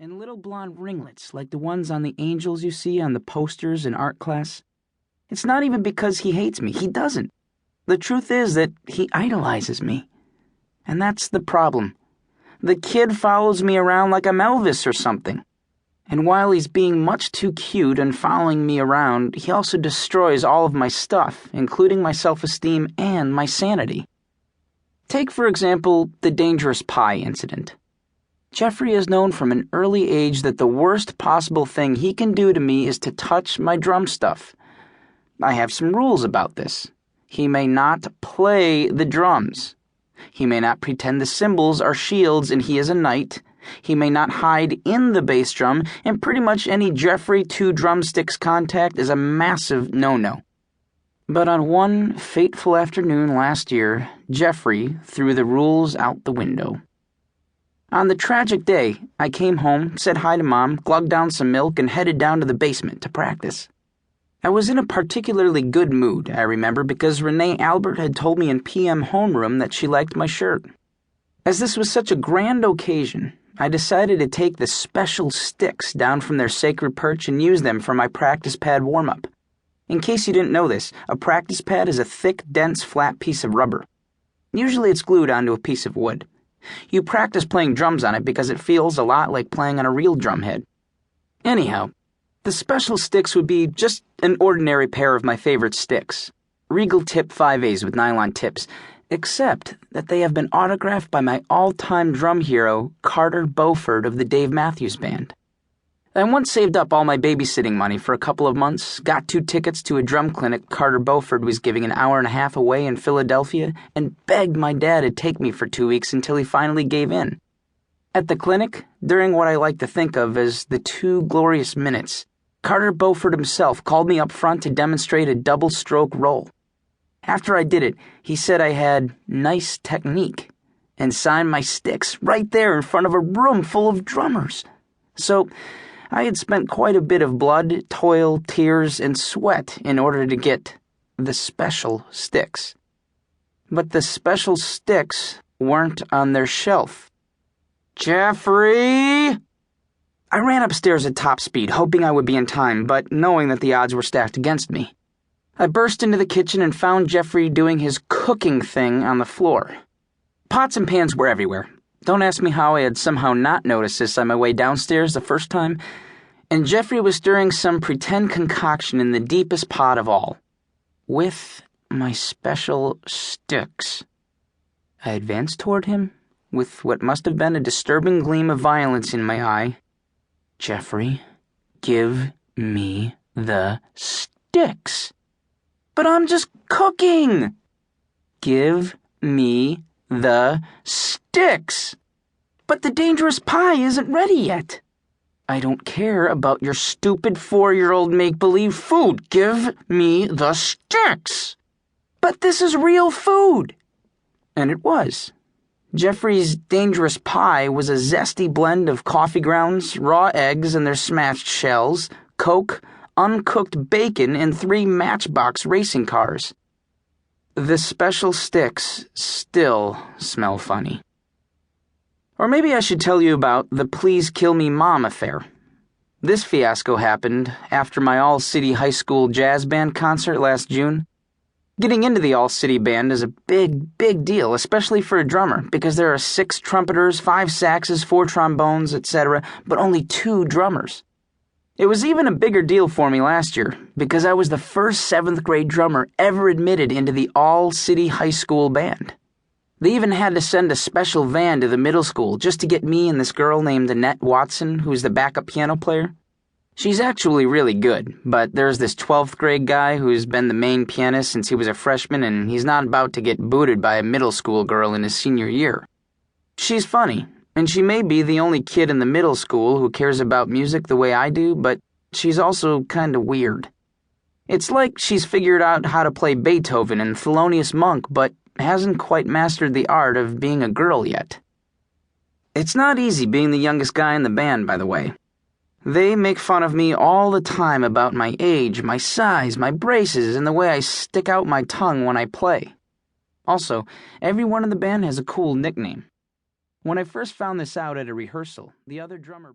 and little blonde ringlets like the ones on the angels you see on the posters in art class. It's not even because he hates me. He doesn't. The truth is that he idolizes me. And that's the problem. The kid follows me around like I'm Elvis or something. And while he's being much too cute and following me around, he also destroys all of my stuff, including my self-esteem and my sanity. Take, for example, the dangerous pie incident. Jeffrey has known from an early age that the worst possible thing he can do to me is to touch my drum stuff. I have some rules about this. He may not play the drums. He may not pretend the cymbals are shields and he is a knight. He may not hide in the bass drum, and pretty much any Jeffrey 2 drumsticks contact is a massive no-no. But on one fateful afternoon last year, Jeffrey threw the rules out the window. On the tragic day, I came home, said hi to Mom, glugged down some milk, and headed down to the basement to practice. I was in a particularly good mood, I remember, because Renee Albert had told me in PM homeroom that she liked my shirt. As this was such a grand occasion, I decided to take the special sticks down from their sacred perch and use them for my practice pad warm-up. In case you didn't know this, a practice pad is a thick, dense, flat piece of rubber. Usually it's glued onto a piece of wood. You practice playing drums on it because it feels a lot like playing on a real drum head. Anyhow, the special sticks would be just an ordinary pair of my favorite sticks, Regal Tip 5As with nylon tips, except that they have been autographed by my all-time drum hero, Carter Beauford of the Dave Matthews Band. I once saved up all my babysitting money for a couple of months, got 2 tickets to a drum clinic Carter Beauford was giving an hour and a half away in Philadelphia, and begged my dad to take me for 2 weeks until he finally gave in. At the clinic, during what I like to think of as the 2 glorious minutes, Carter Beauford himself called me up front to demonstrate a double-stroke roll. After I did it, he said I had nice technique, and signed my sticks right there in front of a room full of drummers. So I had spent quite a bit of blood, toil, tears, and sweat in order to get the special sticks. But the special sticks weren't on their shelf. Jeffrey! I ran upstairs at top speed, hoping I would be in time, but knowing that the odds were stacked against me. I burst into the kitchen and found Jeffrey doing his cooking thing on the floor. Pots and pans were everywhere. Don't ask me how I had somehow not noticed this on my way downstairs the first time. And Jeffrey was stirring some pretend concoction in the deepest pot of all. With my special sticks. I advanced toward him, with what must have been a disturbing gleam of violence in my eye. Jeffrey, give me the sticks. But I'm just cooking. Give me the sticks. But the dangerous pie isn't ready yet. I don't care about your stupid 4-year-old make-believe food. Give me the sticks. But this is real food. And it was. Jeffrey's dangerous pie was a zesty blend of coffee grounds, raw eggs and their smashed shells, Coke, uncooked bacon, and 3 Matchbox racing cars. The special sticks still smell funny. Or maybe I should tell you about the Please Kill Me Mom affair. This fiasco happened after my all-city high school jazz band concert last June. Getting into the all-city band is a big, big deal, especially for a drummer, because there are 6 trumpeters, 5 saxes, 4 trombones, etc., but only 2 drummers. It was even a bigger deal for me last year, because I was the first 7th grade drummer ever admitted into the all-city high school band. They even had to send a special van to the middle school just to get me and this girl named Annette Watson, who's the backup piano player. She's actually really good, but there's this 12th grade guy who's been the main pianist since he was a freshman, and he's not about to get booted by a middle school girl in his senior year. She's funny, and she may be the only kid in the middle school who cares about music the way I do, but she's also kinda weird. It's like she's figured out how to play Beethoven and Thelonious Monk, but hasn't quite mastered the art of being a girl yet. It's not easy being the youngest guy in the band, by the way. They make fun of me all the time about my age, my size, my braces, and the way I stick out my tongue when I play. Also, everyone in the band has a cool nickname. When I first found this out at a rehearsal, the other drummer